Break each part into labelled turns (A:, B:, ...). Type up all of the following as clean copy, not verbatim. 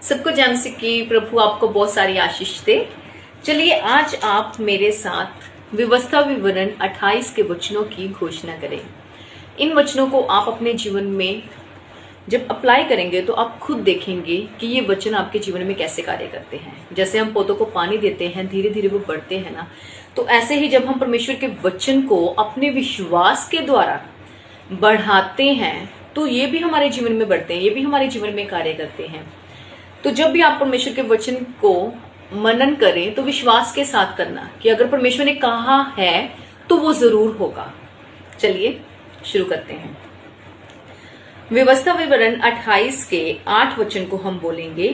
A: सबको जान से कि प्रभु आपको बहुत सारी आशीष दे। चलिए आज आप मेरे साथ व्यवस्था विवरण 28 के वचनों की घोषणा करें। इन वचनों को आप अपने जीवन में जब अप्लाई करेंगे तो आप खुद देखेंगे कि ये वचन आपके जीवन में कैसे कार्य करते हैं। जैसे हम पौधों को पानी देते हैं, धीरे धीरे वो बढ़ते हैं ना, तो ऐसे ही जब हम परमेश्वर के वचन को अपने विश्वास के द्वारा बढ़ाते हैं तो ये भी हमारे जीवन में बढ़ते हैं, ये भी हमारे जीवन में कार्य करते हैं। तो जब भी आप परमेश्वर के वचन को मनन करें तो विश्वास के साथ करना कि अगर परमेश्वर ने कहा है तो वो जरूर होगा। चलिए शुरू करते हैं। व्यवस्था विवरण 28 के 8 वचन को हम बोलेंगे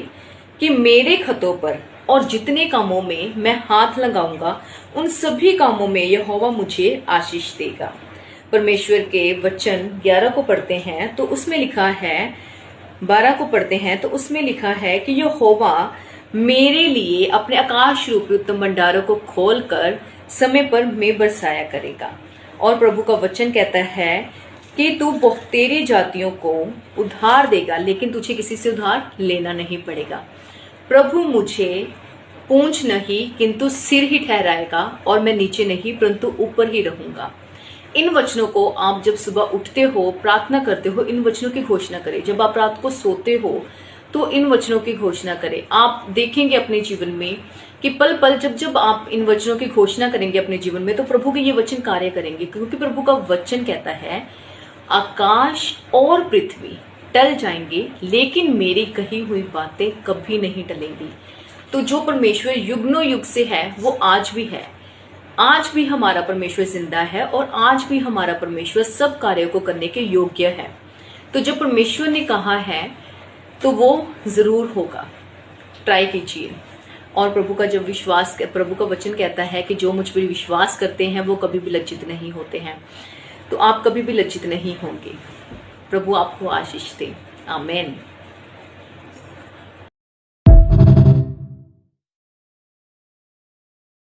A: कि मेरे खतों पर और जितने कामों में मैं हाथ लगाऊंगा उन सभी कामों में यहोवा मुझे आशीष देगा। परमेश्वर के वचन 11 को पढ़ते हैं तो उसमें लिखा है, 12 को पढ़ते हैं तो उसमें लिखा है कि यहोवा मेरे लिए अपने आकाश रूपी उत्तम भंडारों को खोलकर समय पर में बरसाया करेगा। और प्रभु का वचन कहता है कि तू बहुतेरी जातियों को उधार देगा, लेकिन तुझे किसी से उधार लेना नहीं पड़ेगा। प्रभु मुझे पूंछ नहीं किंतु सिर ही ठहराएगा और मैं नीचे नहीं परंतु ऊपर ही रहूंगा। इन वचनों को आप जब सुबह उठते हो, प्रार्थना करते हो, इन वचनों की घोषणा करें। जब आप रात को सोते हो तो इन वचनों की घोषणा करें। आप देखेंगे अपने जीवन में कि पल पल जब जब आप इन वचनों की घोषणा करेंगे अपने जीवन में तो प्रभु के ये वचन कार्य करेंगे, क्योंकि प्रभु का वचन कहता है आकाश और पृथ्वी टल जाएंगे लेकिन मेरी कही हुई बातें कभी नहीं टलेंगी। तो जो परमेश्वर युगनों युग से है वो आज भी है, आज भी हमारा परमेश्वर जिंदा है और आज भी हमारा परमेश्वर सब कार्यों को करने के योग्य है। तो जो परमेश्वर ने कहा है तो वो जरूर होगा। ट्राई कीजिए। और प्रभु का जब विश्वास, प्रभु का वचन कहता है कि जो मुझ पर विश्वास करते हैं वो कभी भी लज्जित नहीं होते हैं, तो आप कभी भी लज्जित नहीं होंगे। प्रभु आपको आशीष दे। आमीन।